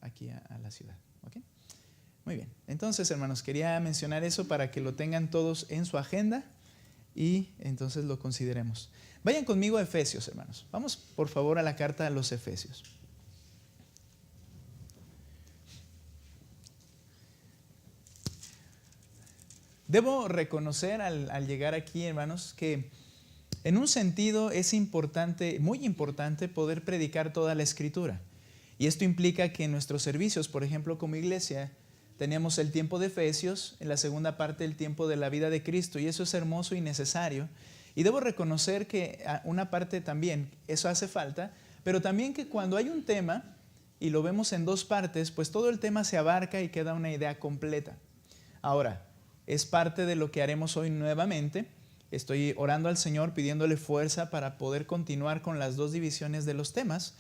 aquí a la ciudad. ¿Okay? Muy bien. Entonces, hermanos, quería mencionar eso para que lo tengan todos en su agenda y entonces lo consideremos. Vayan conmigo a Efesios, hermanos. Vamos, por favor, a la carta a los Efesios. Debo reconocer al llegar aquí, hermanos, que en un sentido es importante, muy importante, poder predicar toda la Escritura. Y esto implica que en nuestros servicios, por ejemplo, como iglesia, tenemos el tiempo de Efesios, en la segunda parte el tiempo de la vida de Cristo, y eso es hermoso y necesario. Y debo reconocer que una parte también, eso hace falta, pero también que cuando hay un tema, y lo vemos en dos partes, pues todo el tema se abarca y queda una idea completa. Ahora, es parte de lo que haremos hoy nuevamente. Estoy orando al Señor, pidiéndole fuerza para poder continuar con las dos divisiones de los temas.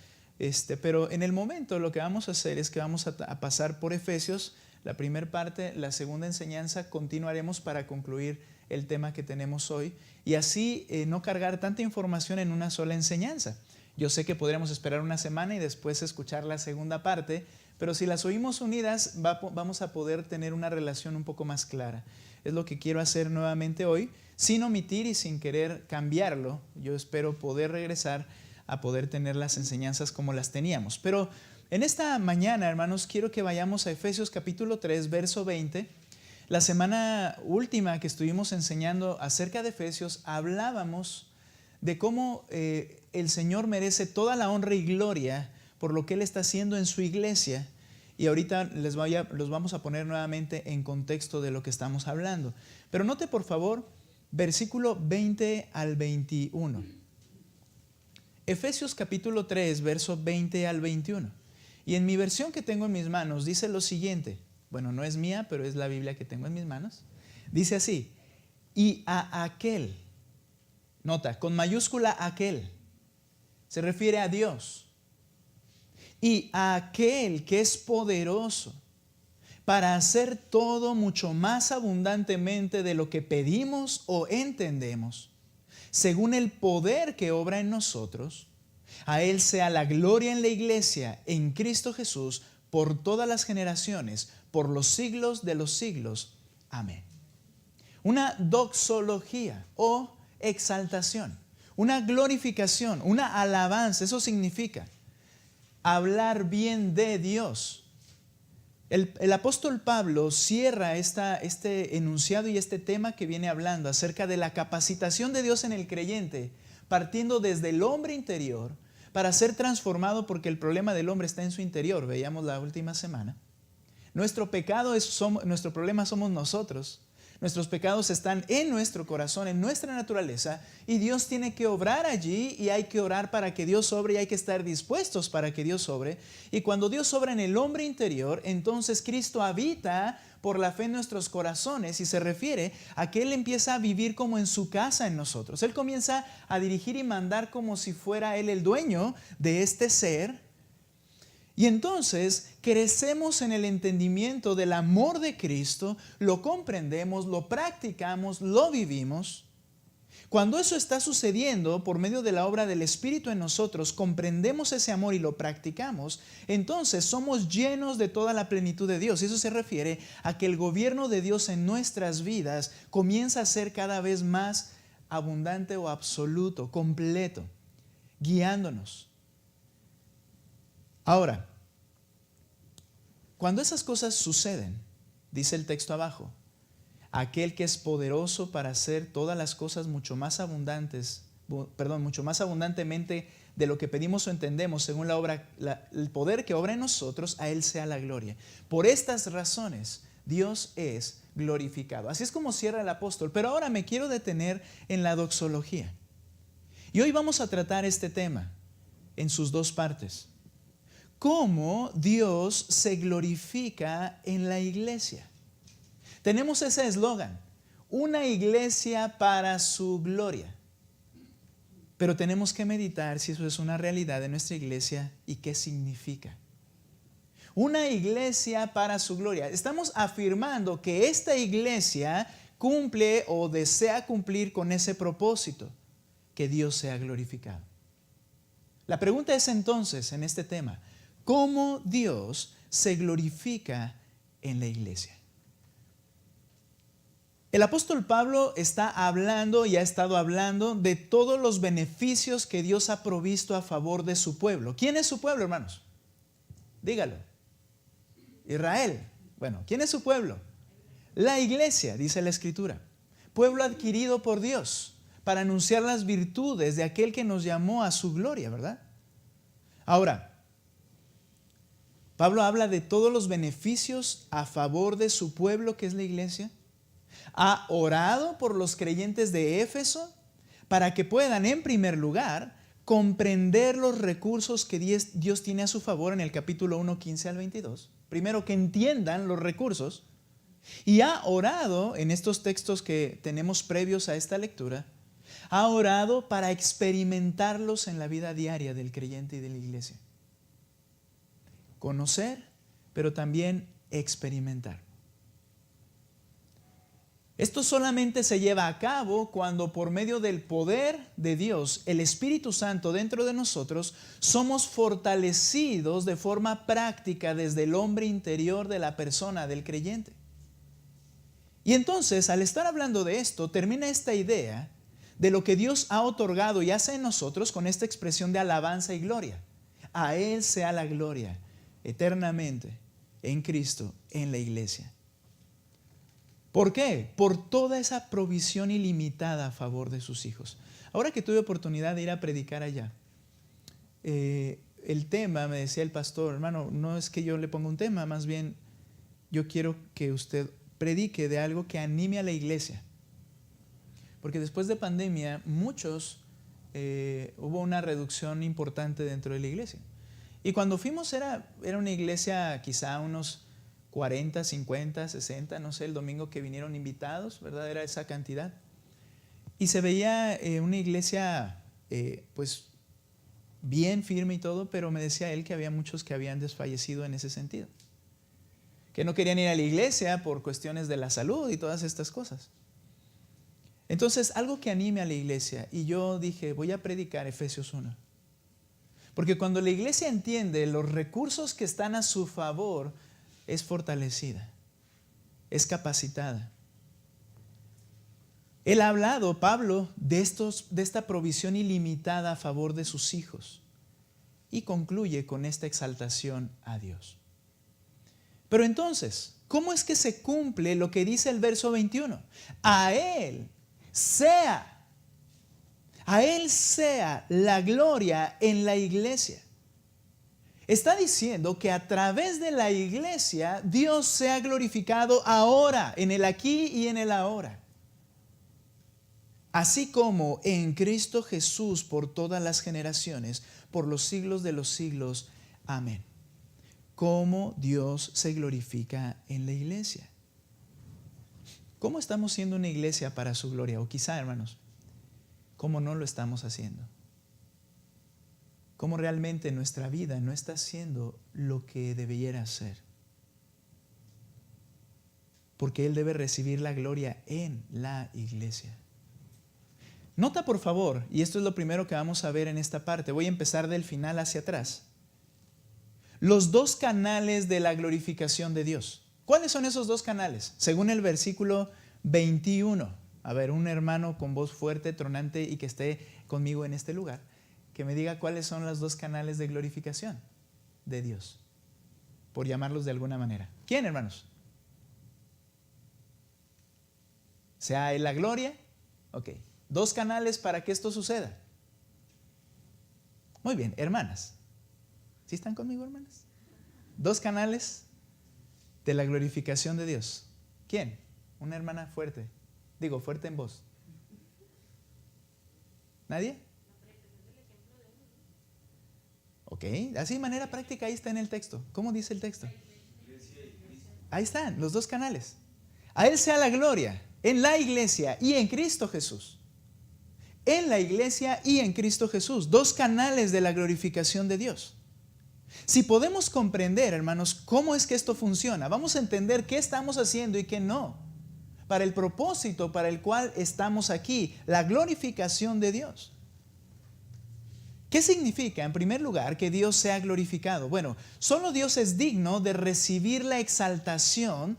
Pero en el momento lo que vamos a hacer es que vamos a pasar por Efesios, la primera parte, la segunda enseñanza, continuaremos para concluir el tema que tenemos hoy y así no cargar tanta información en una sola enseñanza. Yo sé que podríamos esperar una semana y después escuchar la segunda parte, pero si las oímos unidas vamos a poder tener una relación un poco más clara. Es lo que quiero hacer nuevamente hoy, sin omitir y sin querer cambiarlo. Yo espero poder regresar a poder tener las enseñanzas como las teníamos. Pero en esta mañana, hermanos, quiero que vayamos a Efesios capítulo 3, verso 20. La semana última que estuvimos enseñando acerca de Efesios, hablábamos de cómo el Señor merece toda la honra y gloria por lo que Él está haciendo en su iglesia. Y ahorita los vamos a poner nuevamente en contexto de lo que estamos hablando. Pero note por favor, versículo 20 al 21. Efesios capítulo 3, verso 20 al 21. Y en mi versión que tengo en mis manos dice lo siguiente. Bueno, no es mía, pero es la Biblia que tengo en mis manos. Dice así: y a aquel, nota, con mayúscula aquel, se refiere a Dios. Y a aquel que es poderoso para hacer todo mucho más abundantemente de lo que pedimos o entendemos, según el poder que obra en nosotros, a Él sea la gloria en la iglesia, en Cristo Jesús, por todas las generaciones, por los siglos de los siglos. Amén. Una doxología o exaltación, una glorificación, una alabanza, eso significa hablar bien de Dios. El apóstol Pablo cierra este enunciado y este tema que viene hablando acerca de la capacitación de Dios en el creyente, partiendo desde el hombre interior para ser transformado, porque el problema del hombre está en su interior. Veíamos la última semana. Nuestro problema somos nosotros. Nuestros pecados están en nuestro corazón, en nuestra naturaleza, y Dios tiene que obrar allí y hay que orar para que Dios obre y hay que estar dispuestos para que Dios obre. Y cuando Dios obra en el hombre interior, entonces Cristo habita por la fe en nuestros corazones y se refiere a que Él empieza a vivir como en su casa en nosotros. Él comienza a dirigir y mandar como si fuera Él el dueño de este ser. Y entonces crecemos en el entendimiento del amor de Cristo, lo comprendemos, lo practicamos, lo vivimos. Cuando eso está sucediendo por medio de la obra del Espíritu en nosotros, comprendemos ese amor y lo practicamos, entonces somos llenos de toda la plenitud de Dios. Y eso se refiere a que el gobierno de Dios en nuestras vidas comienza a ser cada vez más abundante o absoluto, completo, guiándonos. Ahora, cuando esas cosas suceden, dice el texto abajo, aquel que es poderoso para hacer todas las cosas mucho más abundantemente de lo que pedimos o entendemos, según el poder que obra en nosotros, a Él sea la gloria. Por estas razones, Dios es glorificado. Así es como cierra el apóstol. Pero ahora me quiero detener en la doxología. Y hoy vamos a tratar este tema en sus dos partes. ¿Cómo Dios se glorifica en la iglesia? Tenemos ese eslogan, una iglesia para su gloria. Pero tenemos que meditar si eso es una realidad de nuestra iglesia y qué significa. Una iglesia para su gloria. Estamos afirmando que esta iglesia cumple o desea cumplir con ese propósito, que Dios sea glorificado. La pregunta es entonces en este tema, ¿cómo Dios se glorifica en la iglesia. El apóstol Pablo está hablando y ha estado hablando de todos los beneficios que Dios ha provisto a favor de su pueblo. ¿Quién es su pueblo, hermanos? Dígalo. Israel. Bueno, ¿quién es su pueblo? La iglesia, dice la Escritura. Pueblo adquirido por Dios para anunciar las virtudes de aquel que nos llamó a su gloria, ¿verdad? Ahora, Pablo habla de todos los beneficios a favor de su pueblo, que es la iglesia. Ha orado por los creyentes de Éfeso para que puedan, en primer lugar, comprender los recursos que Dios tiene a su favor en el capítulo 1, 15 al 22. Primero, que entiendan los recursos. Y ha orado, en estos textos que tenemos previos a esta lectura, ha orado para experimentarlos en la vida diaria del creyente y de la iglesia. Conocer, pero también experimentar. Esto solamente se lleva a cabo cuando, por medio del poder de Dios, el Espíritu Santo dentro de nosotros, somos fortalecidos de forma práctica desde el hombre interior de la persona del creyente. Y entonces, al estar hablando de esto, termina esta idea de lo que Dios ha otorgado y hace en nosotros con esta expresión de alabanza y gloria. A Él sea la gloria eternamente en Cristo, en la iglesia. ¿Por qué? Por toda esa provisión ilimitada a favor de sus hijos. Ahora que tuve oportunidad de ir a predicar allá, el tema, me decía el pastor, hermano, no es que yo le ponga un tema, más bien yo quiero que usted predique de algo que anime a la iglesia. Porque después de pandemia, hubo una reducción importante dentro de la iglesia. Y cuando fuimos era una iglesia quizá unos 40, 50, 60, no sé, el domingo que vinieron invitados, ¿verdad? Era esa cantidad. Y se veía una iglesia pues bien firme y todo, pero me decía él que había muchos que habían desfallecido en ese sentido. Que no querían ir a la iglesia por cuestiones de la salud y todas estas cosas. Entonces, algo que anime a la iglesia. Y yo dije, voy a predicar Efesios 1. Porque cuando la iglesia entiende los recursos que están a su favor, es fortalecida, es capacitada. Él ha hablado, Pablo, de esta provisión ilimitada a favor de sus hijos. Y concluye con esta exaltación a Dios. Pero entonces, ¿cómo es que se cumple lo que dice el verso 21? A Él sea la gloria en la iglesia. Está diciendo que a través de la iglesia Dios sea glorificado ahora, en el aquí y en el ahora. Así como en Cristo Jesús por todas las generaciones, por los siglos de los siglos. Amén. Cómo Dios se glorifica en la iglesia. ¿Cómo estamos siendo una iglesia para su gloria? O quizá, hermanos, ¿cómo no lo estamos haciendo? ¿Cómo realmente nuestra vida no está haciendo lo que debiera ser? Porque Él debe recibir la gloria en la iglesia. Nota por favor, y esto es lo primero que vamos a ver en esta parte. Voy a empezar del final hacia atrás. Los dos canales de la glorificación de Dios. ¿Cuáles son esos dos canales? Según el versículo 21. A ver, un hermano con voz fuerte, tronante y que esté conmigo en este lugar, que me diga cuáles son los dos canales de glorificación de Dios, por llamarlos de alguna manera. ¿Quién, hermanos? ¿Sea Él la gloria? Ok. Dos canales para que esto suceda. Muy bien, hermanas. ¿Sí están conmigo, hermanas? Dos canales de la glorificación de Dios. ¿Quién? Una hermana fuerte. Digo, fuerte en voz. ¿Nadie? Ok, así de manera práctica ahí está en el texto. ¿Cómo dice el texto? Ahí están los dos canales. A Él sea la gloria en la iglesia y en Cristo Jesús. En la iglesia y en Cristo Jesús. Dos canales de la glorificación de Dios. Si podemos comprender, hermanos, cómo es que esto funciona, vamos a entender qué estamos haciendo y qué no, para el propósito para el cual estamos aquí, la glorificación de Dios. ¿Qué significa, en primer lugar, que Dios sea glorificado? Bueno, solo Dios es digno de recibir la exaltación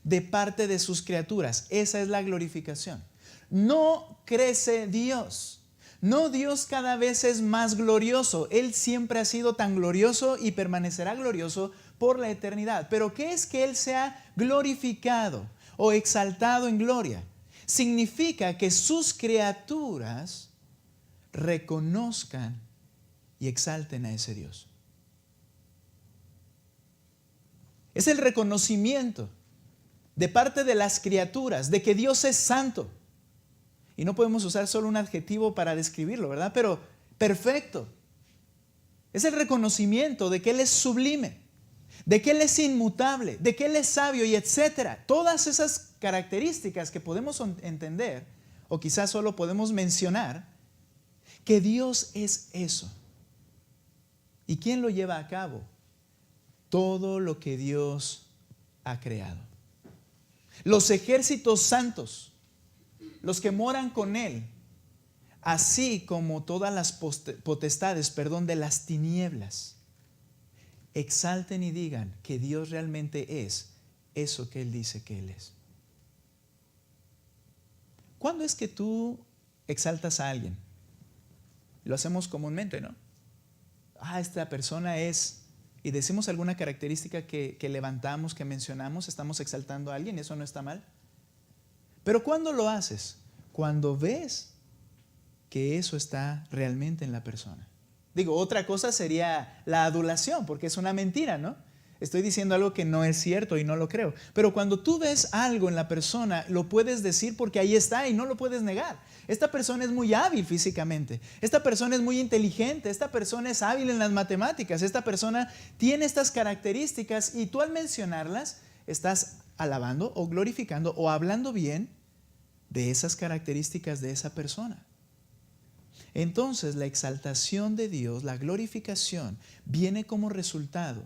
de parte de sus criaturas. Esa es la glorificación. No crece Dios. No, Dios cada vez es más glorioso. Él siempre ha sido tan glorioso y permanecerá glorioso por la eternidad. Pero ¿qué es que Él sea glorificado o exaltado en gloria? Significa que sus criaturas reconozcan y exalten a ese Dios. Es el reconocimiento de parte de las criaturas de que Dios es santo. Y no podemos usar solo un adjetivo para describirlo, ¿verdad? Pero perfecto. Es el reconocimiento de que Él es sublime, de que Él es inmutable, de que Él es sabio y etcétera. Todas esas características que podemos entender, o quizás solo podemos mencionar, que Dios es eso. ¿Y quién lo lleva a cabo? Todo lo que Dios ha creado. Los ejércitos santos, los que moran con Él, así como todas las potestades, de las tinieblas, exalten y digan que Dios realmente es eso que Él dice que Él es. ¿Cuándo es que tú exaltas a alguien? Lo hacemos comúnmente, ¿no? Esta persona es, y decimos alguna característica que levantamos, que mencionamos, estamos exaltando a alguien, y eso no está mal. Pero ¿cuándo lo haces? Cuando ves que eso está realmente en la persona. Digo, otra cosa sería la adulación, porque es una mentira, ¿no? Estoy diciendo algo que no es cierto y no lo creo. Pero cuando tú ves algo en la persona, lo puedes decir porque ahí está y no lo puedes negar. Esta persona es muy hábil físicamente. Esta persona es muy inteligente. Esta persona es hábil en las matemáticas. Esta persona tiene estas características y tú al mencionarlas estás alabando o glorificando o hablando bien de esas características de esa persona. Entonces la exaltación de Dios, la glorificación, viene como resultado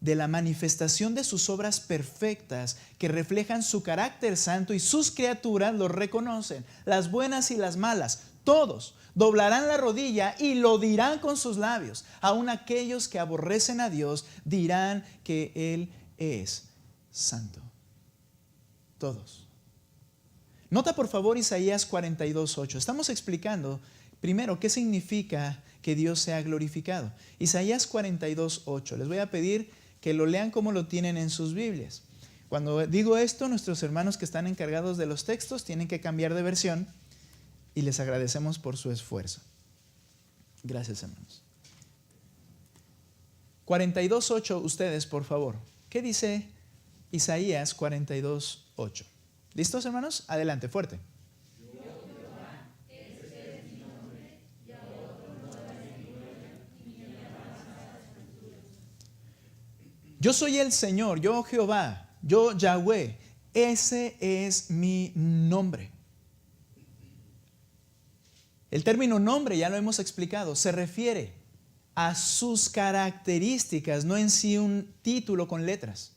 de la manifestación de sus obras perfectas que reflejan su carácter santo y sus criaturas lo reconocen, las buenas y las malas, todos doblarán la rodilla y lo dirán con sus labios. Aun aquellos que aborrecen a Dios dirán que Él es santo. Todos. Nota por favor Isaías 42:8. Estamos explicando primero qué significa que Dios sea glorificado. Isaías 42:8. Les voy a pedir que lo lean como lo tienen en sus Biblias. Cuando digo esto, nuestros hermanos que están encargados de los textos tienen que cambiar de versión y les agradecemos por su esfuerzo. Gracias, hermanos. 42:8, ustedes, por favor. ¿Qué dice Isaías 42:8? ¿Listos, hermanos? Adelante, fuerte. Yo soy el Señor, yo Jehová, yo Yahweh, ese es mi nombre. El término nombre, ya lo hemos explicado, se refiere a sus características, no en sí un título con letras,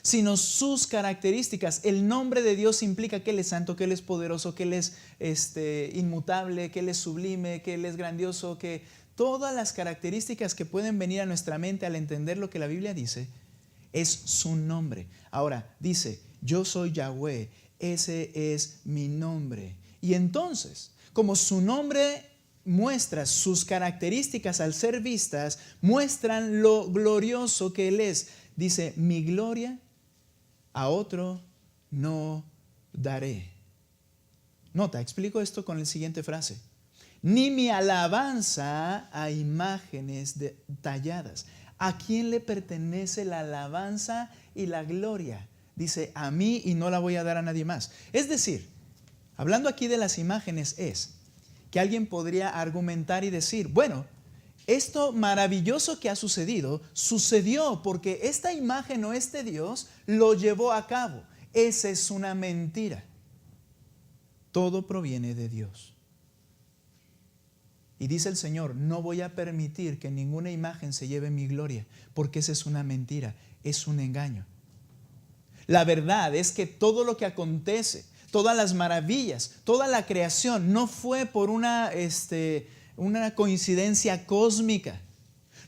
sino sus características. El nombre de Dios implica que Él es santo, que Él es poderoso, que Él es inmutable, que Él es sublime, que Él es grandioso, que todas las características que pueden venir a nuestra mente al entender lo que la Biblia dice, es su nombre. Ahora, dice, yo soy Yahweh, ese es mi nombre. Y entonces, como su nombre muestra sus características al ser vistas, muestran lo glorioso que Él es. Dice, mi gloria a otro no daré. Nota, explico esto con la siguiente frase. Ni mi alabanza a imágenes talladas. ¿A quién le pertenece la alabanza y la gloria? Dice, a mí y no la voy a dar a nadie más. Es decir, hablando aquí de las imágenes es que alguien podría argumentar y decir, bueno, esto maravilloso que ha sucedido, sucedió porque esta imagen o este Dios lo llevó a cabo. Esa es una mentira. Todo proviene de Dios. Y dice el Señor, no voy a permitir que ninguna imagen se lleve mi gloria, porque esa es una mentira, es un engaño. La verdad es que todo lo que acontece, todas las maravillas, toda la creación, no fue por una una coincidencia cósmica.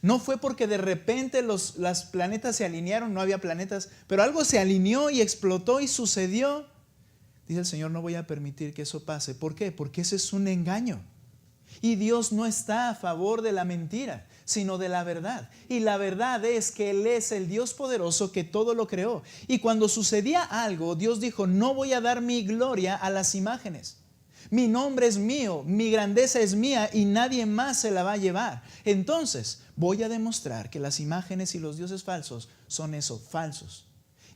No fue porque de repente los planetas se alinearon, no había planetas, pero algo se alineó y explotó y sucedió. Dice el Señor, no voy a permitir que eso pase. ¿Por qué? Porque ese es un engaño. Y Dios no está a favor de la mentira, sino de la verdad. Y la verdad es que Él es el Dios poderoso que todo lo creó. Y cuando sucedía algo, Dios dijo, no voy a dar mi gloria a las imágenes. Mi nombre es mío, mi grandeza es mía y nadie más se la va a llevar. Entonces voy a demostrar que las imágenes y los dioses falsos son eso, falsos.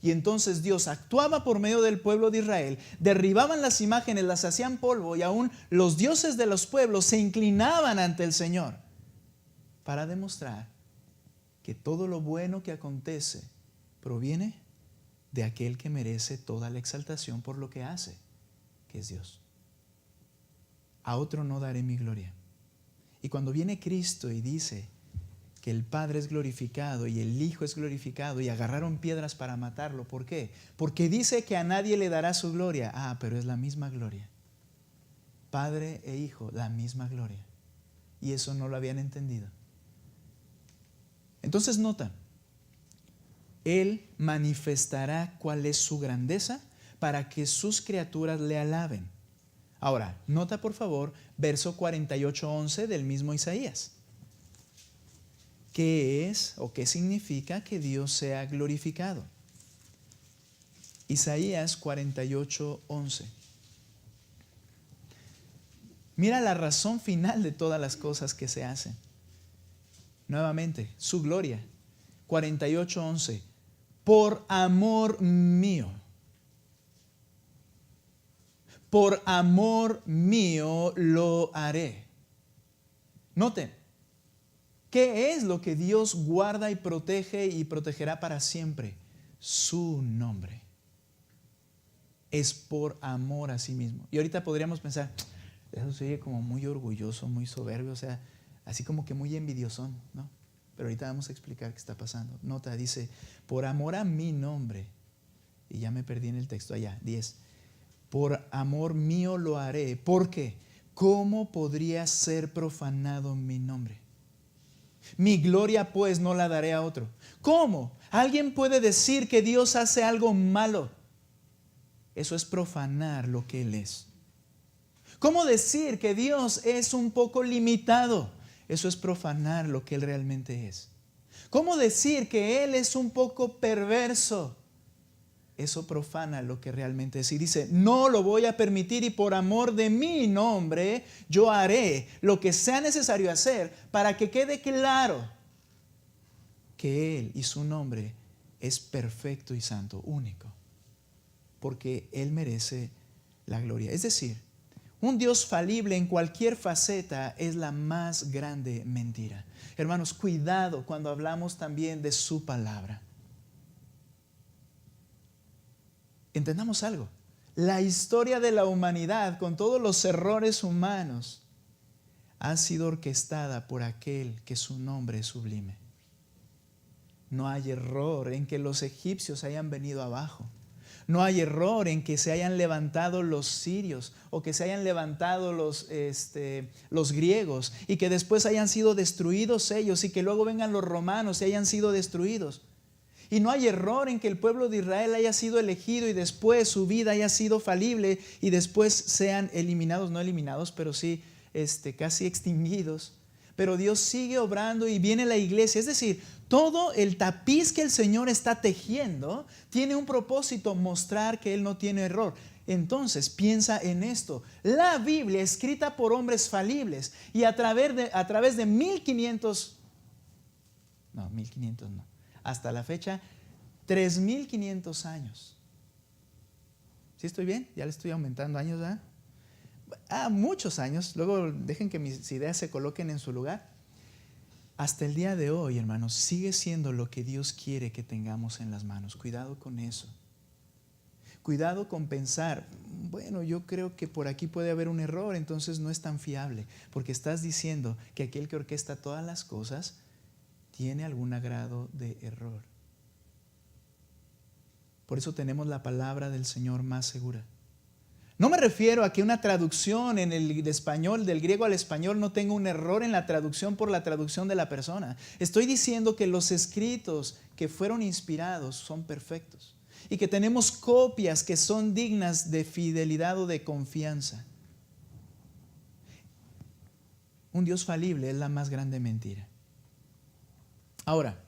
Y entonces Dios actuaba por medio del pueblo de Israel, derribaban las imágenes, las hacían polvo y aún los dioses de los pueblos se inclinaban ante el Señor para demostrar que todo lo bueno que acontece proviene de aquel que merece toda la exaltación por lo que hace, que es Dios. A otro no daré mi gloria. Y cuando viene Cristo y dice que el Padre es glorificado y el Hijo es glorificado y agarraron piedras para matarlo, ¿por qué? Porque dice que a nadie le dará su gloria. Ah, pero es la misma gloria. Padre e Hijo, la misma gloria. Y eso no lo habían entendido. Entonces nota, Él manifestará cuál es su grandeza para que sus criaturas le alaben. Ahora, nota por favor, verso 48:11 del mismo Isaías. ¿Qué es o qué significa que Dios sea glorificado? Isaías 48:11. Mira la razón final de todas las cosas que se hacen. Nuevamente, su gloria. 48:11. Por amor mío. Por amor mío lo haré. Noten, ¿qué es lo que Dios guarda y protege y protegerá para siempre? Su nombre. Es por amor a sí mismo. Y ahorita podríamos pensar, eso se oye como muy orgulloso, muy soberbio, o sea, así como que muy envidiosón, ¿no? Pero ahorita vamos a explicar qué está pasando. Nota, dice, por amor a mi nombre. Y ya me perdí en el texto allá, 10. Por amor mío lo haré. ¿Por qué? ¿Cómo podría ser profanado mi nombre? Mi gloria pues no la daré a otro. ¿Cómo? ¿Alguien puede decir que Dios hace algo malo? Eso es profanar lo que Él es. ¿Cómo decir que Dios es un poco limitado? Eso es profanar lo que Él realmente es. ¿Cómo decir que Él es un poco perverso? Eso profana lo que realmente es. Y dice, no lo voy a permitir y por amor de mi nombre yo haré lo que sea necesario hacer para que quede claro que Él y su nombre es perfecto y santo, único. Porque Él merece la gloria. Es decir, un Dios falible en cualquier faceta es la más grande mentira. Hermanos, cuidado cuando hablamos también de su palabra. Entendamos algo. La historia de la humanidad, con todos los errores humanos, ha sido orquestada por aquel que su nombre es sublime. No hay error en que los egipcios hayan venido abajo. No hay error en que se hayan levantado los sirios o que se hayan levantado los griegos y que después hayan sido destruidos ellos y que luego vengan los romanos y hayan sido destruidos. Y no hay error en que el pueblo de Israel haya sido elegido y después su vida haya sido falible y después sean eliminados, no eliminados, pero sí casi extinguidos. Pero Dios sigue obrando y viene la iglesia. Es decir, todo el tapiz que el Señor está tejiendo tiene un propósito, mostrar que Él no tiene error. Entonces piensa en esto. La Biblia escrita por hombres falibles y a través de 1500 no, hasta la fecha, 3,500 años. ¿Sí estoy bien? Ya le estoy aumentando años, ¿verdad? Muchos años. Luego dejen que mis ideas se coloquen en su lugar. Hasta el día de hoy, hermanos, sigue siendo lo que Dios quiere que tengamos en las manos. Cuidado con eso. Cuidado con pensar, bueno, yo creo que por aquí puede haber un error, entonces no es tan fiable, porque estás diciendo que aquel que orquesta todas las cosas tiene algún grado de error. Por eso tenemos la palabra del Señor más segura. No me refiero a que una traducción en el de español, del griego al español, no tenga un error en la traducción por la traducción de la persona. Estoy diciendo que los escritos que fueron inspirados son perfectos y que tenemos copias que son dignas de fidelidad o de confianza. Un Dios falible es la más grande mentira. Ahora,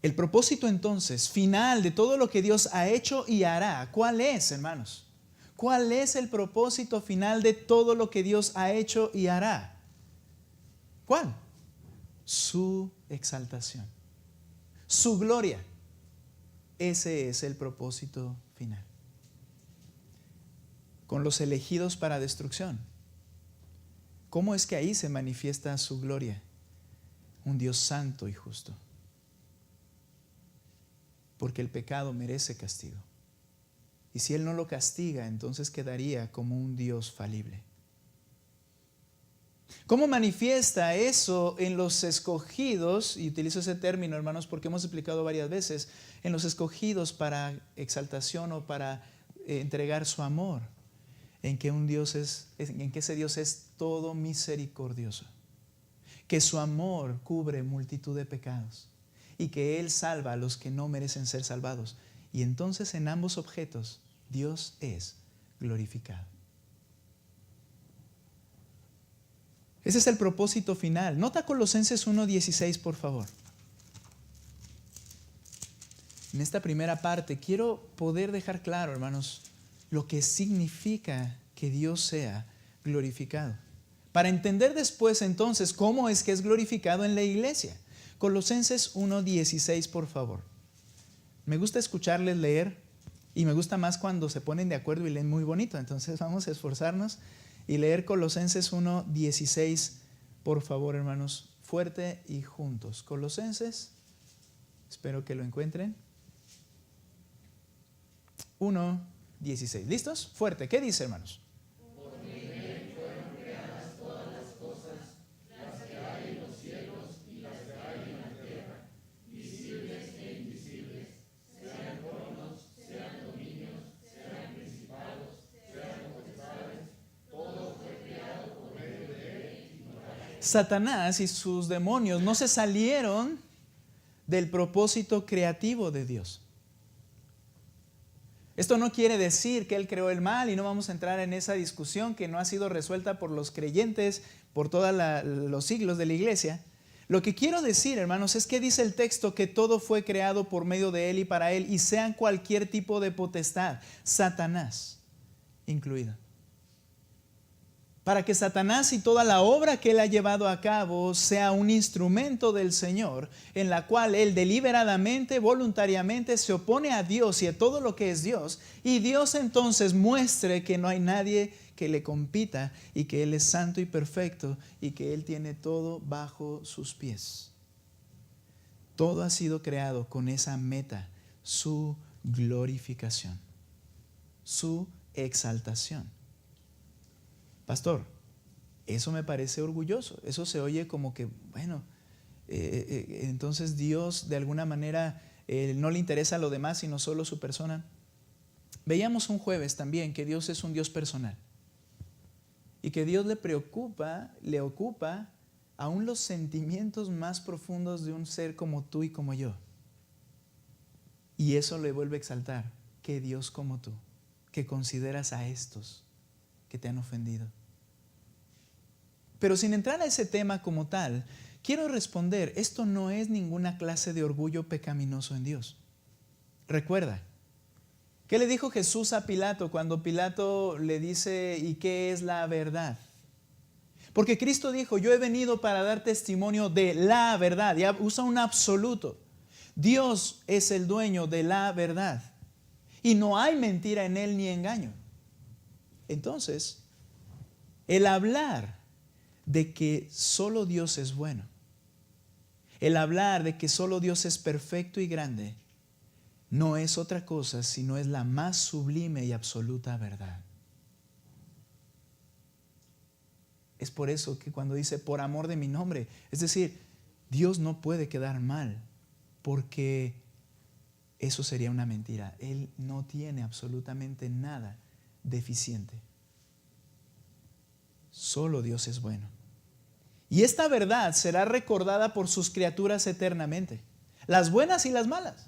el propósito entonces final de todo lo que Dios ha hecho y hará, ¿cuál es, hermanos? ¿Cuál es el propósito final de todo lo que Dios ha hecho y hará? ¿Cuál? Su exaltación, su gloria. Ese es el propósito final. Con los elegidos para destrucción. ¿Cómo es que ahí se manifiesta su gloria? Un Dios santo y justo. Porque el pecado merece castigo. Y si Él no lo castiga, entonces quedaría como un Dios falible. ¿Cómo manifiesta eso en los escogidos? Y utilizo ese término, hermanos, porque hemos explicado varias veces. En los escogidos para exaltación o para entregar su amor. En que ese Dios es todo misericordioso. Que su amor cubre multitud de pecados. Y que Él salva a los que no merecen ser salvados. Y entonces en ambos objetos Dios es glorificado. Ese es el propósito final. Nota Colosenses 1:16, por favor. En esta primera parte quiero poder dejar claro, hermanos, lo que significa que Dios sea glorificado. Para entender después entonces cómo es que es glorificado en la iglesia. Colosenses 1:16, por favor. Me gusta escucharles leer y me gusta más cuando se ponen de acuerdo y leen muy bonito. Entonces vamos a esforzarnos y leer Colosenses 1:16, por favor, hermanos, fuerte y juntos. Colosenses, espero que lo encuentren. 1:16. ¿Listos? Fuerte. ¿Qué dice, hermanos? Satanás y sus demonios no se salieron del propósito creativo de Dios. Esto no quiere decir que Él creó el mal y no vamos a entrar en esa discusión que no ha sido resuelta por los creyentes por todos los siglos de la iglesia. Lo que quiero decir, hermanos, es que dice el texto que todo fue creado por medio de Él y para Él y sean cualquier tipo de potestad, Satanás incluido. Para que Satanás y toda la obra que Él ha llevado a cabo sea un instrumento del Señor, en la cual Él deliberadamente, voluntariamente se opone a Dios y a todo lo que es Dios, y Dios entonces muestre que no hay nadie que le compita y que Él es santo y perfecto y que Él tiene todo bajo sus pies. Todo ha sido creado con esa meta, su glorificación, su exaltación. Pastor, eso me parece orgulloso. Eso se oye como que, bueno, entonces Dios de alguna manera no le interesa lo demás, sino solo su persona. Veíamos un jueves también que Dios es un Dios personal y que Dios le ocupa aún los sentimientos más profundos de un ser como tú y como yo. Y eso le vuelve a exaltar, que Dios como tú, que consideras a estos que te han ofendido. Pero sin entrar a ese tema como tal, quiero responder, esto no es ninguna clase de orgullo pecaminoso en Dios. Recuerda, ¿qué le dijo Jesús a Pilato cuando Pilato le dice, ¿y qué es la verdad? Porque Cristo dijo, yo he venido para dar testimonio de la verdad. Ya usa un absoluto. Dios es el dueño de la verdad. Y no hay mentira en Él ni engaño. Entonces, el hablar de que solo Dios es bueno, el hablar de que solo Dios es perfecto y grande, no es otra cosa sino es la más sublime y absoluta verdad. Es por eso que cuando dice por amor de mi nombre, es decir, Dios no puede quedar mal, porque eso sería una mentira. Él no tiene absolutamente nada deficiente. Solo Dios es bueno. Y esta verdad será recordada por sus criaturas eternamente, las buenas y las malas.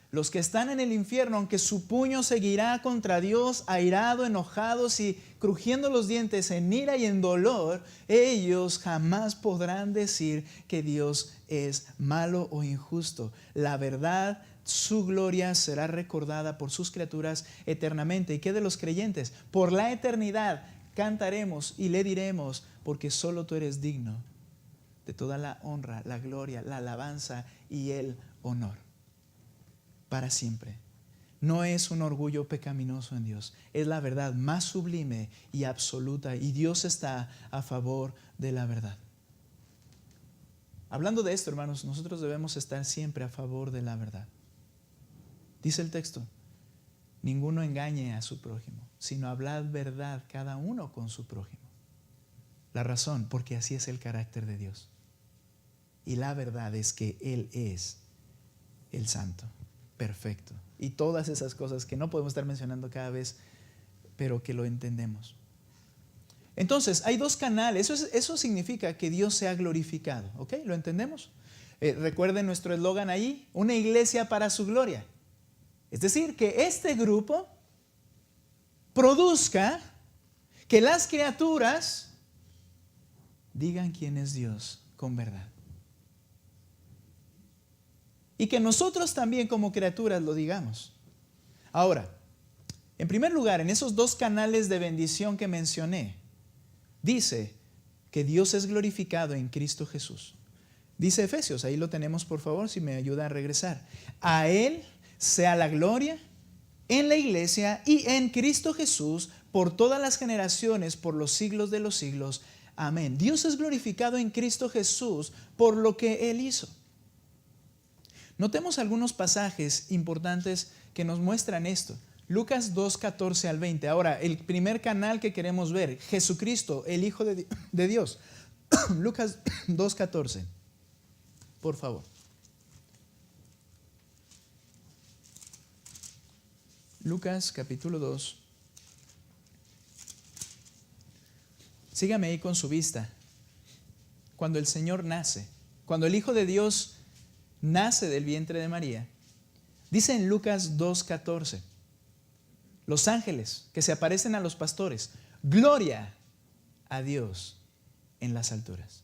Los que están en el infierno, aunque su puño seguirá contra Dios, airado, enojados y crujiendo los dientes en ira y en dolor, ellos jamás podrán decir que Dios es malo o injusto. La verdad, su gloria será recordada por sus criaturas eternamente. ¿Y qué de los creyentes? Por la eternidad cantaremos y le diremos, porque solo tú eres digno de toda la honra, la gloria, la alabanza y el honor. Para siempre. No es un orgullo pecaminoso en Dios, es la verdad más sublime y absoluta, y Dios está a favor de la verdad. Hablando de esto, hermanos, nosotros debemos estar siempre a favor de la verdad. Dice el texto: ninguno engañe a su prójimo, sino hablad verdad cada uno con su prójimo. La razón, porque así es el carácter de Dios. Y la verdad es que Él es el santo, perfecto, y todas esas cosas que no podemos estar mencionando cada vez, pero que lo entendemos. Entonces, hay dos canales. Eso significa que Dios sea glorificado. ¿Ok? ¿Lo entendemos? Recuerden nuestro eslogan ahí: una iglesia para su gloria. Es decir, que este grupo produzca que las criaturas digan quién es Dios con verdad. Y que nosotros también como criaturas lo digamos. Ahora, en primer lugar, en esos dos canales de bendición que mencioné, dice que Dios es glorificado en Cristo Jesús. Dice Efesios, ahí lo tenemos, por favor, si me ayuda a regresar. A Él sea la gloria en la iglesia y en Cristo Jesús por todas las generaciones, por los siglos de los siglos. Amén. Dios es glorificado en Cristo Jesús por lo que Él hizo. Notemos algunos pasajes importantes que nos muestran esto. Lucas 2, 14 al 20. Ahora, el primer canal que queremos ver, Jesucristo, el Hijo de Dios. Lucas 2, 14. Por favor. Lucas capítulo 2. Sígame ahí con su vista. Cuando el Señor nace, cuando el Hijo de Dios nace del vientre de María, dice en Lucas 2:14, los ángeles que se aparecen a los pastores: gloria a Dios en las alturas.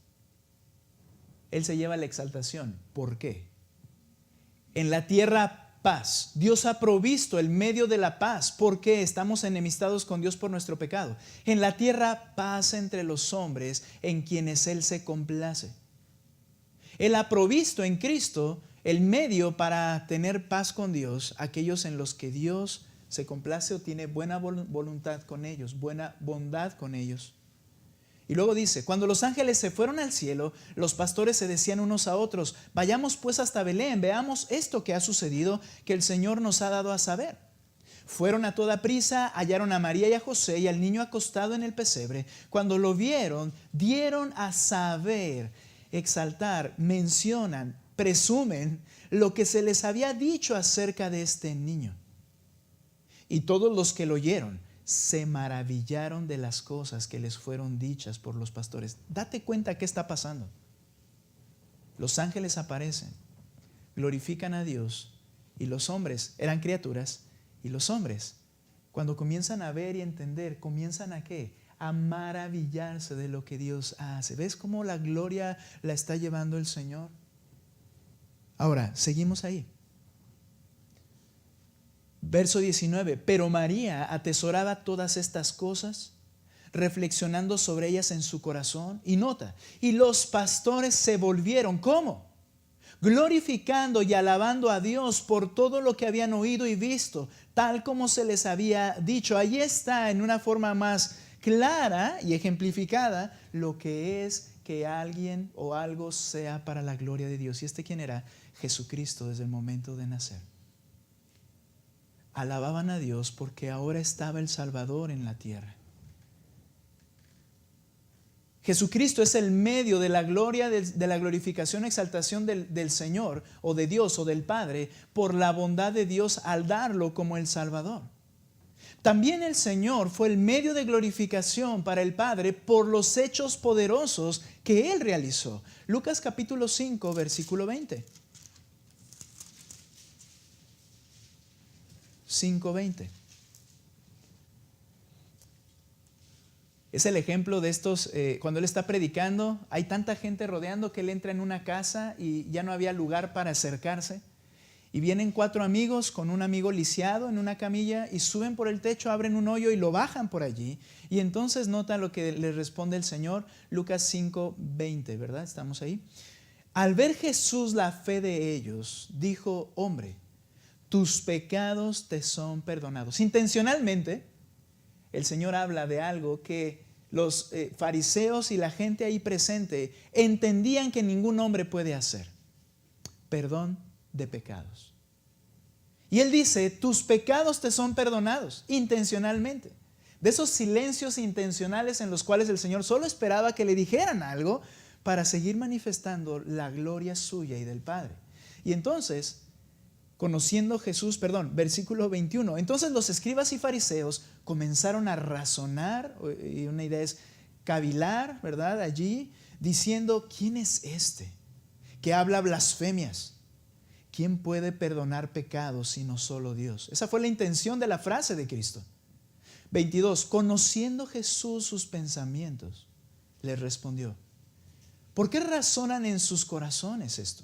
Él se lleva la exaltación. ¿Por qué? En la tierra paz. Dios ha provisto el medio de la paz. ¿Por qué? Estamos enemistados con Dios por nuestro pecado. En la tierra paz entre los hombres en quienes Él se complace. Él ha provisto en Cristo el medio para tener paz con Dios, aquellos en los que Dios se complace o tiene buena voluntad con ellos, buena bondad con ellos. Y luego dice: cuando los ángeles se fueron al cielo, los pastores se decían unos a otros: vayamos pues hasta Belén, veamos esto que ha sucedido, que el Señor nos ha dado a saber. Fueron a toda prisa, hallaron a María y a José y al niño acostado en el pesebre. Cuando lo vieron, dieron a saber, exaltar, mencionan, presumen lo que se les había dicho acerca de este niño. Y todos los que lo oyeron se maravillaron de las cosas que les fueron dichas por los pastores. Date cuenta qué está pasando. Los ángeles aparecen, glorifican a Dios, y los hombres eran criaturas, y los hombres, cuando comienzan a ver y entender, comienzan a ¿qué? A maravillarse de lo que Dios hace. ¿Ves cómo la gloria la está llevando el Señor? Ahora, seguimos ahí. Verso 19. Pero María atesoraba todas estas cosas, reflexionando sobre ellas en su corazón. Y nota, y los pastores se volvieron, ¿cómo? Glorificando y alabando a Dios por todo lo que habían oído y visto, tal como se les había dicho. Ahí está, en una forma más clara y ejemplificada, lo que es que alguien o algo sea para la gloria de Dios. ¿Y quién era? Jesucristo desde el momento de nacer. Alababan a Dios porque ahora estaba el Salvador en la tierra. Jesucristo es el medio de la gloria, de la glorificación, exaltación del Señor o de Dios o del Padre por la bondad de Dios al darlo como el Salvador. También el Señor fue el medio de glorificación para el Padre por los hechos poderosos que Él realizó. Lucas capítulo 5, versículo 20. 5:20. Es el ejemplo de estos, cuando Él está predicando, hay tanta gente rodeando que Él entra en una casa y ya no había lugar para acercarse. Y vienen 4 amigos con un amigo lisiado en una camilla y suben por el techo, abren un hoyo y lo bajan por allí. Y entonces nota lo que le responde el Señor, Lucas 5:20, ¿verdad? Estamos ahí. Al ver Jesús la fe de ellos, dijo: hombre, tus pecados te son perdonados. Intencionalmente, el Señor habla de algo que los fariseos y la gente ahí presente entendían que ningún hombre puede hacer: perdón de pecados. Y Él dice: tus pecados te son perdonados, intencionalmente. De esos silencios intencionales en los cuales el Señor solo esperaba que le dijeran algo para seguir manifestando la gloria suya y del Padre. Y entonces, conociendo Jesús, versículo 21, entonces los escribas y fariseos comenzaron a razonar, y una idea es cavilar, ¿verdad? Allí, diciendo: ¿quién es este que habla blasfemias? ¿Quién puede perdonar pecados sino solo Dios? Esa fue la intención de la frase de Cristo. 22, conociendo Jesús sus pensamientos, les respondió: ¿por qué razonan en sus corazones esto?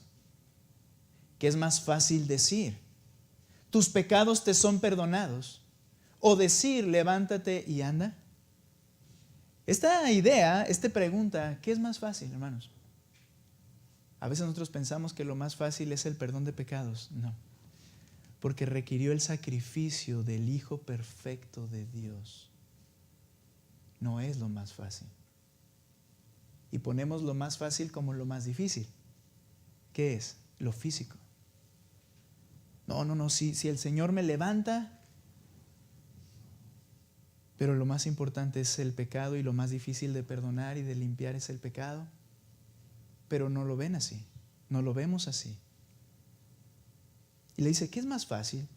¿Qué es más fácil decir: tus pecados te son perdonados? ¿O decir: levántate y anda? Esta idea, esta pregunta, ¿qué es más fácil, hermanos? A veces nosotros pensamos que lo más fácil es el perdón de pecados. No, porque requirió el sacrificio del Hijo perfecto de Dios. No es lo más fácil. Y ponemos lo más fácil como lo más difícil. ¿Qué es? Lo físico. No, si el Señor me levanta, pero lo más importante es el pecado, y lo más difícil de perdonar y de limpiar es el pecado. Pero no lo ven así, no lo vemos así. Y le dice: ¿qué es más fácil?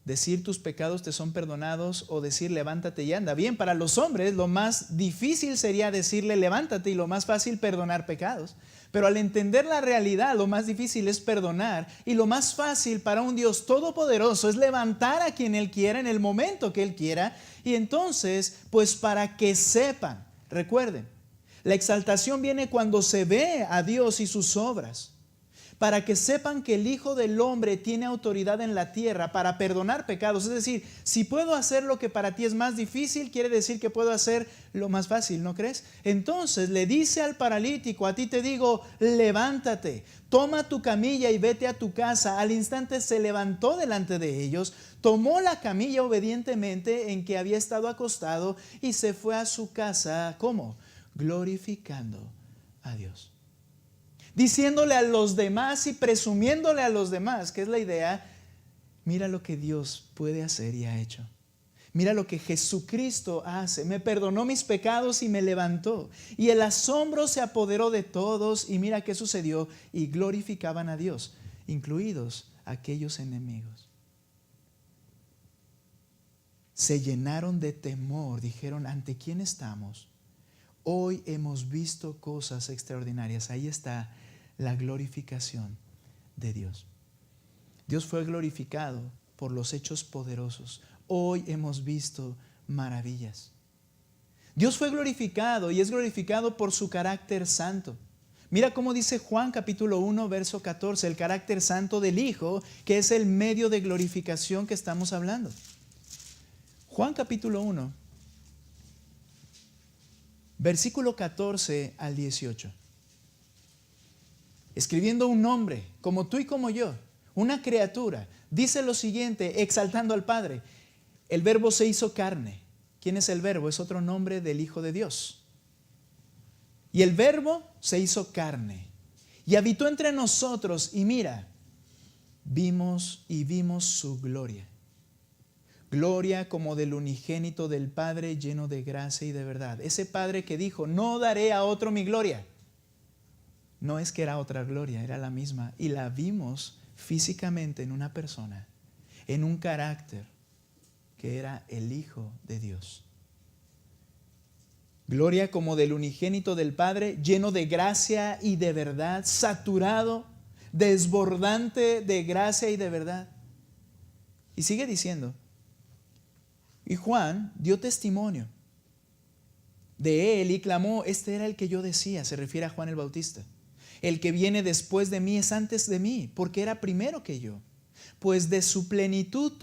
¿Decir tus pecados te son perdonados o decir levántate y anda? Bien, para los hombres lo más difícil sería decirle levántate, y lo más fácil perdonar pecados. Pero al entender la realidad, lo más difícil es perdonar, y lo más fácil para un Dios todopoderoso es levantar a quien Él quiera en el momento que Él quiera. Y entonces, pues para que sepan, recuerden, la exaltación viene cuando se ve a Dios y sus obras. Para que sepan que el Hijo del Hombre tiene autoridad en la tierra para perdonar pecados. Es decir, si puedo hacer lo que para ti es más difícil, quiere decir que puedo hacer lo más fácil, ¿no crees? Entonces le dice al paralítico: a ti te digo, levántate, toma tu camilla y vete a tu casa. Al instante se levantó delante de ellos, tomó la camilla obedientemente en que había estado acostado y se fue a su casa. ¿Cómo? Glorificando a Dios. Diciéndole a los demás y presumiéndole a los demás, que es la idea: mira lo que Dios puede hacer y ha hecho. Mira lo que Jesucristo hace. Me perdonó mis pecados y me levantó. Y el asombro se apoderó de todos, y mira qué sucedió: y glorificaban a Dios, incluidos aquellos enemigos. Se llenaron de temor, dijeron: ¿ante quién estamos? Hoy hemos visto cosas extraordinarias. Ahí está la glorificación de Dios. Dios fue glorificado por los hechos poderosos. Hoy hemos visto maravillas. Dios fue glorificado y es glorificado por su carácter santo. Mira cómo dice Juan capítulo 1, verso 14, el carácter santo del Hijo, que es el medio de glorificación que estamos hablando. Juan capítulo 1. Versículo 14 al 18. Escribiendo un hombre como tú y como yo, una criatura, dice lo siguiente, exaltando al Padre: el Verbo se hizo carne. ¿Quién es el Verbo? Es otro nombre del Hijo de Dios. Y el Verbo se hizo carne y habitó entre nosotros, y mira, vimos su gloria. Gloria como del unigénito del Padre, lleno de gracia y de verdad. Ese Padre que dijo: no daré a otro mi gloria. No es que era otra gloria, era la misma. Y la vimos físicamente en una persona, en un carácter, que era el Hijo de Dios. Gloria como del unigénito del Padre, lleno de gracia y de verdad, saturado, desbordante de gracia y de verdad. Y sigue diciendo, y Juan dio testimonio de él y clamó, este era el que yo decía, se refiere a Juan el Bautista. El que viene después de mí es antes de mí, porque era primero que yo. Pues de su plenitud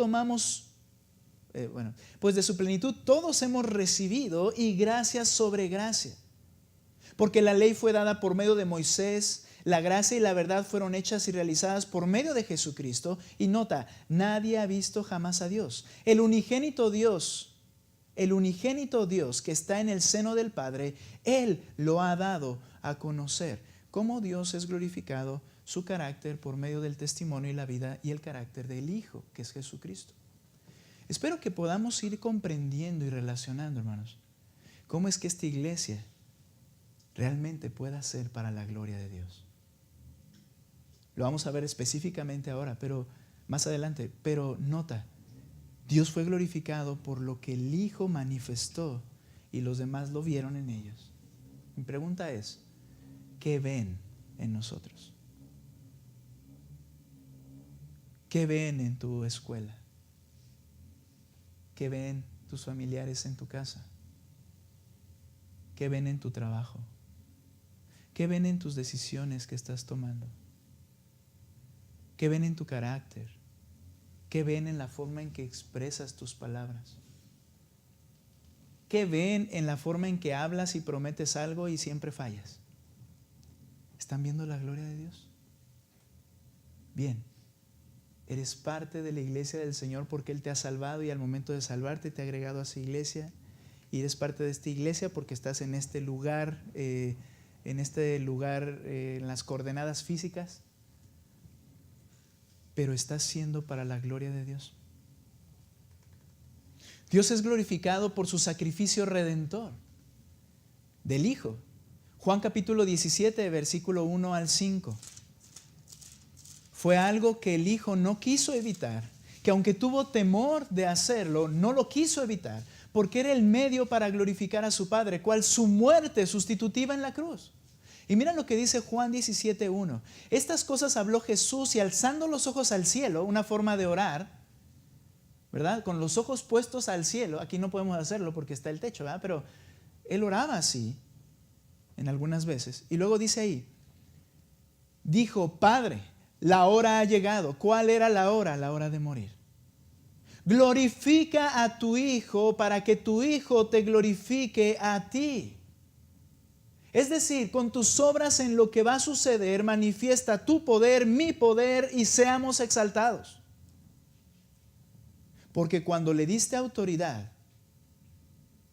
pues de su plenitud todos hemos recibido y gracia sobre gracia. Porque la ley fue dada por medio de Moisés, la gracia y la verdad fueron hechas y realizadas por medio de Jesucristo. Y nota, nadie ha visto jamás a Dios. El unigénito Dios que está en el seno del Padre, Él lo ha dado a conocer. Cómo Dios es glorificado, su carácter por medio del testimonio y la vida y el carácter del Hijo, que es Jesucristo. Espero que podamos ir comprendiendo y relacionando, hermanos, cómo es que esta iglesia realmente pueda ser para la gloria de Dios. Lo vamos a ver específicamente ahora, pero más adelante. Pero nota, Dios fue glorificado por lo que el Hijo manifestó y los demás lo vieron en ellos. Mi pregunta es, ¿qué ven en nosotros? ¿Qué ven en tu escuela? ¿Qué ven tus familiares en tu casa? ¿Qué ven en tu trabajo? ¿Qué ven en tus decisiones que estás tomando? ¿Qué ven en tu carácter? ¿Qué ven en la forma en que expresas tus palabras? ¿Qué ven en la forma en que hablas y prometes algo y siempre fallas? ¿Están viendo la gloria de Dios? Bien. Eres parte de la iglesia del Señor porque Él te ha salvado y al momento de salvarte te ha agregado a su iglesia. Y eres parte de esta iglesia porque estás en este lugar, en las coordenadas físicas. Pero estás siendo para la gloria de Dios. Dios es glorificado por su sacrificio redentor del Hijo. Juan capítulo 17, versículo 1 al 5. Fue algo que el Hijo no quiso evitar, que aunque tuvo temor de hacerlo, no lo quiso evitar, porque era el medio para glorificar a su Padre, cual su muerte sustitutiva en la cruz. Y mira lo que dice Juan 17:1. Estas cosas habló Jesús y alzando los ojos al cielo, una forma de orar, ¿verdad? Con los ojos puestos al cielo. Aquí no podemos hacerlo porque está el techo, ¿verdad? Pero Él oraba así en algunas veces. Y luego dice ahí, dijo, Padre, la hora ha llegado. ¿Cuál era la hora? La hora de morir. Glorifica a tu Hijo para que tu Hijo te glorifique a ti. Es decir, con tus obras en lo que va a suceder, manifiesta tu poder, mi poder y seamos exaltados. Porque cuando le diste autoridad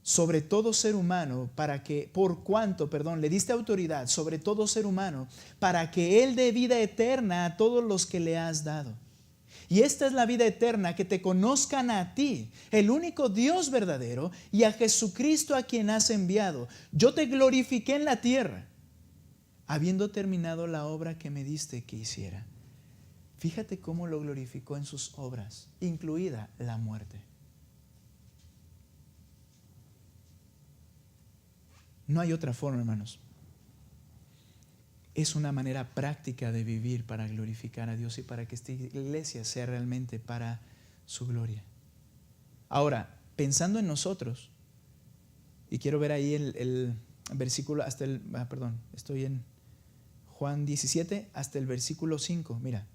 sobre todo ser humano le diste autoridad sobre todo ser humano para que Él dé vida eterna a todos los que le has dado. Y esta es la vida eterna, que te conozcan a ti, el único Dios verdadero, y a Jesucristo a quien has enviado. Yo te glorifiqué en la tierra, habiendo terminado la obra que me diste que hiciera. Fíjate cómo lo glorificó en sus obras, incluida la muerte. No hay otra forma, hermanos. Es una manera práctica de vivir para glorificar a Dios y para que esta iglesia sea realmente para su gloria. Ahora, pensando en nosotros, y quiero ver ahí el versículo estoy en Juan 17 hasta el versículo 5, mira.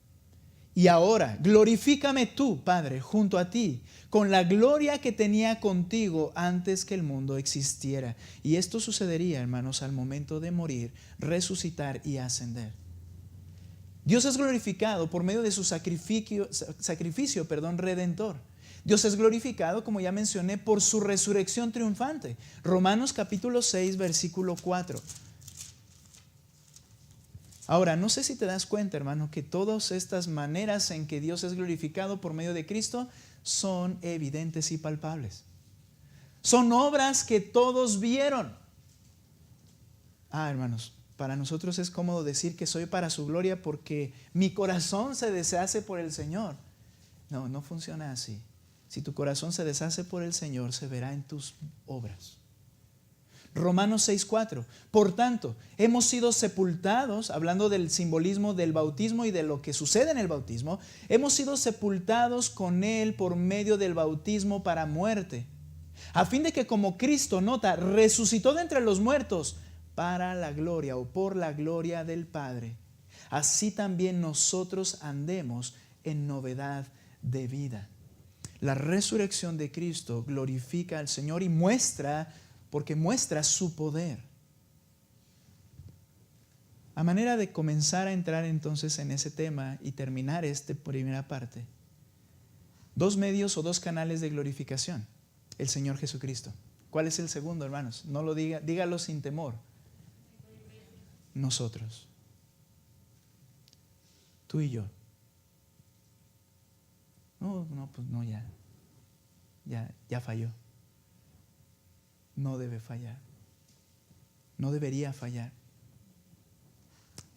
Y ahora, glorifícame tú, Padre, junto a ti, con la gloria que tenía contigo antes que el mundo existiera. Y esto sucedería, hermanos, al momento de morir, resucitar y ascender. Dios es glorificado por medio de su sacrificio redentor. Dios es glorificado, como ya mencioné, por su resurrección triunfante. Romanos capítulo 6, versículo 4. Ahora, no sé si te das cuenta, hermano, que todas estas maneras en que Dios es glorificado por medio de Cristo son evidentes y palpables. Son obras que todos vieron. Hermanos, para nosotros es cómodo decir que soy para su gloria porque mi corazón se deshace por el Señor. No funciona así. Si tu corazón se deshace por el Señor, se verá en tus obras. Romanos 6:4. Por tanto, hemos sido sepultados, hablando del simbolismo del bautismo y de lo que sucede en el bautismo, hemos sido sepultados con Él por medio del bautismo para muerte, a fin de que como Cristo, nota, resucitó de entre los muertos para la gloria o por la gloria del Padre, así también nosotros andemos en novedad de vida. La resurrección de Cristo glorifica al Señor y porque muestra su poder. A manera de comenzar a entrar entonces en ese tema y terminar esta primera parte, 2 medios o 2 canales de glorificación. El Señor Jesucristo. ¿Cuál es el segundo, hermanos? No lo diga, dígalo sin temor. Nosotros. Tú y yo. No, pues no, ya falló. No debe fallar. No debería fallar.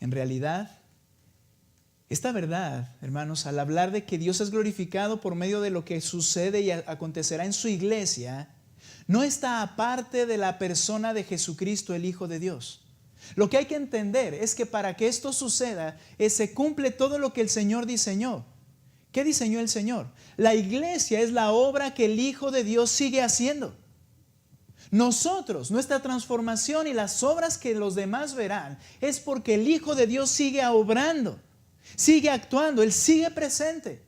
En realidad, esta verdad, hermanos, al hablar de que Dios es glorificado por medio de lo que sucede y acontecerá en su iglesia, no está aparte de la persona de Jesucristo, el Hijo de Dios. Lo que hay que entender es que para que esto suceda, se cumple todo lo que el Señor diseñó. ¿Qué diseñó el Señor? La iglesia es la obra que el Hijo de Dios sigue haciendo. Nosotros, nuestra transformación y las obras que los demás verán, es porque el Hijo de Dios sigue obrando, sigue actuando, Él sigue presente.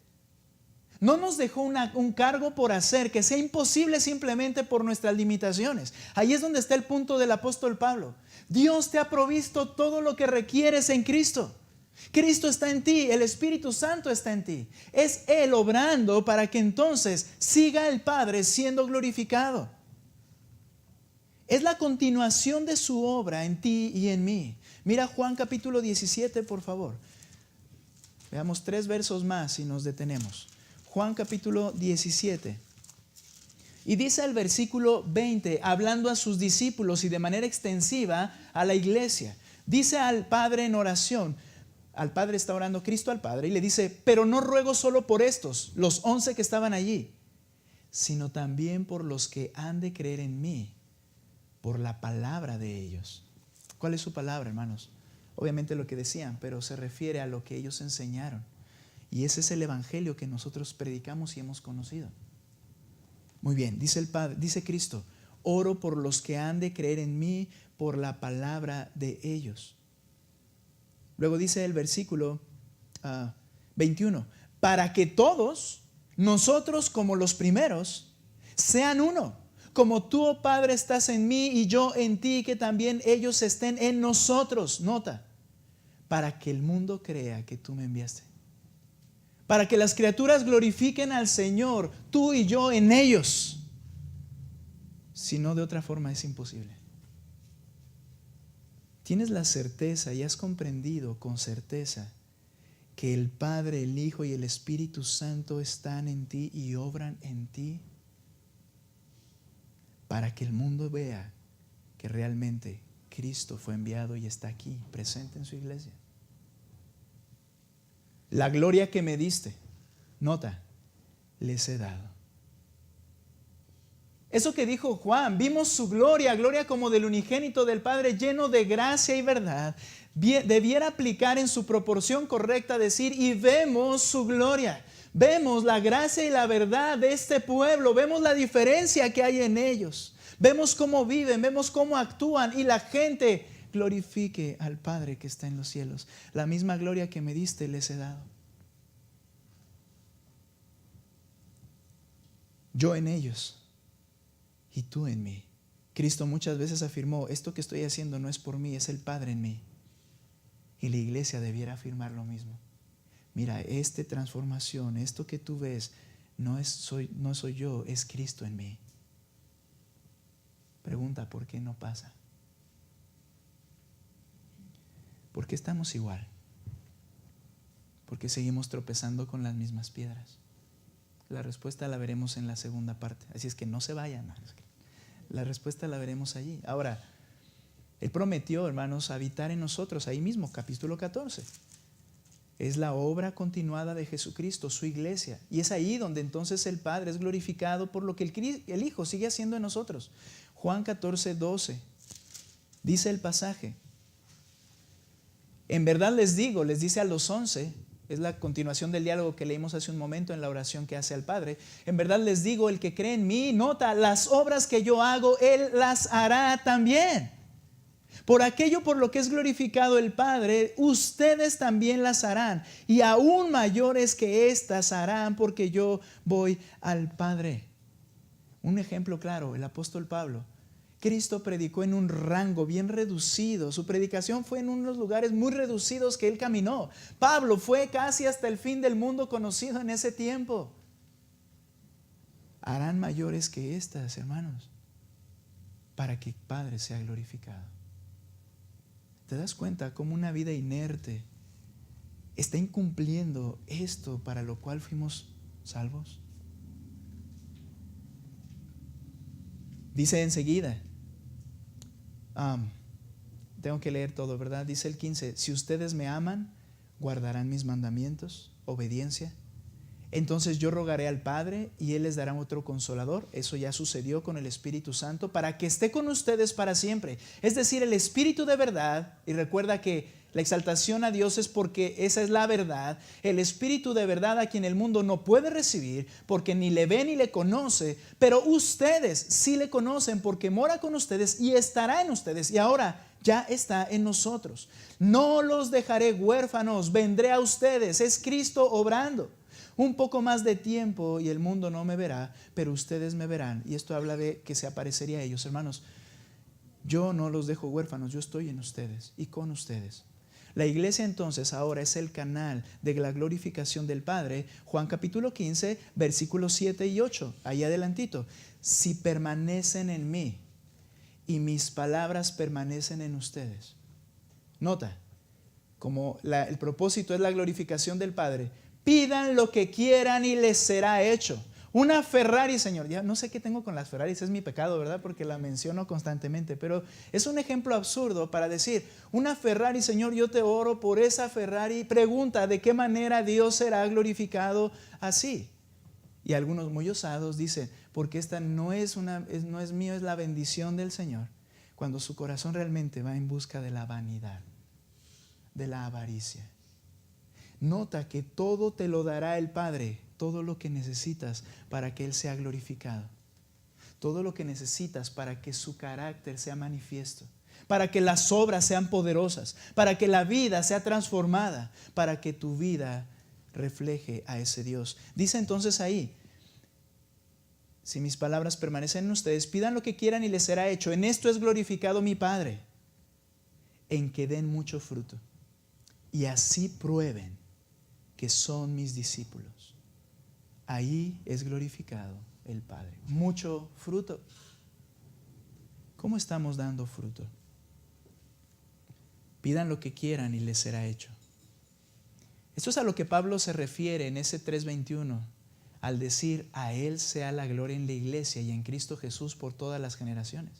No nos dejó un cargo por hacer que sea imposible simplemente por nuestras limitaciones. Ahí es donde está el punto del apóstol Pablo. Dios te ha provisto todo lo que requieres en Cristo. Cristo está en ti, el Espíritu Santo está en ti. Es Él obrando para que entonces siga el Padre siendo glorificado. Es la continuación de su obra en ti y en mí. Mira Juan capítulo 17, por favor. Veamos 3 versos más y nos detenemos. Juan capítulo 17. Y dice el versículo 20, hablando a sus discípulos y de manera extensiva a la iglesia. Dice al Padre en oración. Al Padre está orando Cristo al Padre y le dice, pero no ruego solo por estos, los 11 que estaban allí, sino también por los que han de creer en mí, por la palabra de ellos. ¿Cuál es su palabra, hermanos? Obviamente lo que decían, pero se refiere a lo que ellos enseñaron. Y ese es el evangelio que nosotros predicamos y hemos conocido. Muy bien, dice el Padre, dice Cristo, oro por los que han de creer en mí por la palabra de ellos. Luego dice el versículo 21, para que todos, nosotros como los primeros, sean uno. Como tú, oh Padre, estás en mí y yo en ti, que también ellos estén en nosotros. Nota, para que el mundo crea que tú me enviaste. Para que las criaturas glorifiquen al Señor, tú y yo en ellos. Si no, de otra forma es imposible. Tienes la certeza y has comprendido con certeza que el Padre, el Hijo y el Espíritu Santo están en ti y obran en ti para que el mundo vea que realmente Cristo fue enviado y está aquí, presente en su iglesia. La gloria que me diste, nota, les he dado. Eso que dijo Juan, vimos su gloria, gloria como del unigénito del Padre, lleno de gracia y verdad, debiera aplicar en su proporción correcta, decir, y vemos su gloria. Vemos la gracia y la verdad de este pueblo, vemos la diferencia que hay en ellos, vemos cómo viven, vemos cómo actúan y la gente glorifique al Padre que está en los cielos. La misma gloria que me diste les he dado. Yo en ellos y tú en mí. Cristo muchas veces afirmó, esto que estoy haciendo no es por mí, es el Padre en mí. Y la iglesia debiera afirmar lo mismo. Mira, esta transformación, esto que tú ves, no soy yo, es Cristo en mí. Pregunta, ¿por qué no pasa? ¿Por qué estamos igual? ¿Por qué seguimos tropezando con las mismas piedras? La respuesta la veremos en la segunda parte. Así es que no se vayan. La respuesta la veremos allí. Ahora, Él prometió, hermanos, habitar en nosotros, ahí mismo, capítulo 14. es la obra continuada de Jesucristo, su iglesia. Y es ahí donde entonces el Padre es glorificado por lo que el Hijo sigue haciendo en nosotros. Juan 14:12, dice el pasaje. En verdad les digo, les dice a los 11, es la continuación del diálogo que leímos hace un momento en la oración que hace al Padre. En verdad les digo, el que cree en mí, nota, las obras que yo hago, Él las hará también. Por aquello por lo que es glorificado el Padre, ustedes también las harán. Y aún mayores que éstas harán, porque yo voy al Padre. Un ejemplo claro, el apóstol Pablo. Cristo predicó en un rango bien reducido. Su predicación fue en unos lugares muy reducidos que él caminó. Pablo fue casi hasta el fin del mundo conocido en ese tiempo. Harán mayores que estas, hermanos, para que el Padre sea glorificado. ¿Te das cuenta cómo una vida inerte está incumpliendo esto para lo cual fuimos salvos? Dice enseguida, tengo que leer todo, ¿verdad? Dice el 15, si ustedes me aman, guardarán mis mandamientos, obediencia. Entonces yo rogaré al Padre y Él les dará otro consolador. Eso ya sucedió con el Espíritu Santo, para que esté con ustedes para siempre. Es decir, el Espíritu de verdad, y recuerda que la exaltación a Dios es porque esa es la verdad. El Espíritu de verdad a quien el mundo no puede recibir porque ni le ve ni le conoce, pero ustedes sí le conocen porque mora con ustedes y estará en ustedes. Y ahora ya está en nosotros. No los dejaré huérfanos, vendré a ustedes. Es Cristo obrando. Un poco más de tiempo y el mundo no me verá, pero ustedes me verán. Y esto habla de que se aparecería a ellos. Hermanos, yo no los dejo huérfanos, yo estoy en ustedes y con ustedes. La iglesia entonces ahora es el canal de la glorificación del Padre. Juan capítulo 15, versículos 7 y 8, ahí adelantito. Si permanecen en mí y mis palabras permanecen en ustedes. Nota, como el propósito es la glorificación del Padre, pidan lo que quieran y les será hecho. Una Ferrari, Señor, ya no sé qué tengo con las Ferraris, es mi pecado, ¿verdad? Porque la menciono constantemente, pero es un ejemplo absurdo para decir, una Ferrari, Señor, yo te oro por esa Ferrari. Pregunta, ¿de qué manera Dios será glorificado así? Y algunos muy osados dicen, porque esta no es mío, es la bendición del Señor, cuando su corazón realmente va en busca de la vanidad, de la avaricia. Nota que todo te lo dará el Padre, todo lo que necesitas para que Él sea glorificado, todo lo que necesitas para que su carácter sea manifiesto, para que las obras sean poderosas, para que la vida sea transformada, para que tu vida refleje a ese Dios. Dice entonces ahí, si mis palabras permanecen en ustedes, pidan lo que quieran y les será hecho. En esto es glorificado mi Padre, en que den mucho fruto y así prueben que son mis discípulos. Ahí es glorificado el Padre. Mucho fruto. ¿Cómo estamos dando fruto? Pidan lo que quieran y les será hecho. Esto es a lo que Pablo se refiere en ese 3:21, al decir, a Él sea la gloria en la iglesia y en Cristo Jesús por todas las generaciones.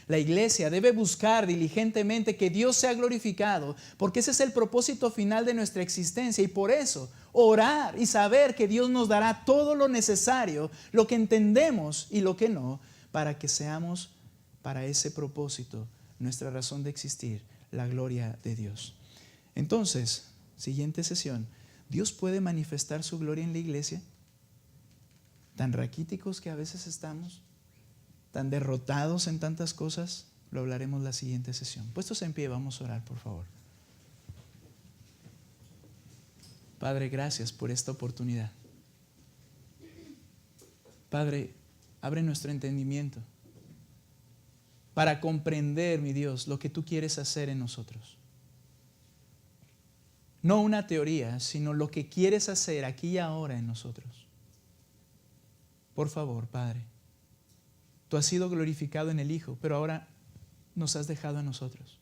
La iglesia debe buscar diligentemente que Dios sea glorificado, porque ese es el propósito final de nuestra existencia, y por eso orar y saber que Dios nos dará todo lo necesario, lo que entendemos y lo que no, para que seamos para ese propósito, nuestra razón de existir, la gloria de Dios. Entonces, siguiente sesión, ¿Dios puede manifestar su gloria en la iglesia? Tan raquíticos que a veces estamos, tan derrotados en tantas cosas, lo hablaremos la siguiente sesión. Puestos en pie, vamos a orar, por favor. Padre, gracias por esta oportunidad. Padre, abre nuestro entendimiento para comprender, mi Dios, lo que tú quieres hacer en nosotros. No una teoría, sino lo que quieres hacer aquí y ahora en nosotros. Por favor, Padre. Tú has sido glorificado en el Hijo, pero ahora nos has dejado a nosotros.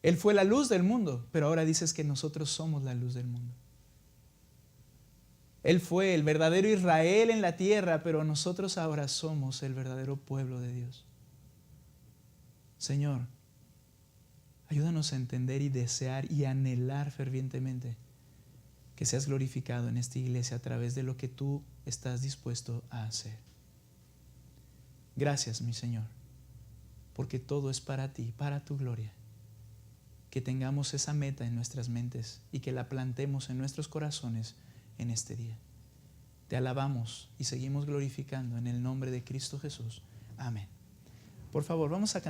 Él fue la luz del mundo, pero ahora dices que nosotros somos la luz del mundo. Él fue el verdadero Israel en la tierra, pero nosotros ahora somos el verdadero pueblo de Dios. Señor, ayúdanos a entender y desear y anhelar fervientemente que seas glorificado en esta iglesia a través de lo que tú estás dispuesto a hacer. Gracias, mi Señor, porque todo es para ti, para tu gloria. Que tengamos esa meta en nuestras mentes y que la plantemos en nuestros corazones en este día. Te alabamos y seguimos glorificando en el nombre de Cristo Jesús. Amén. Por favor, vamos a cantar.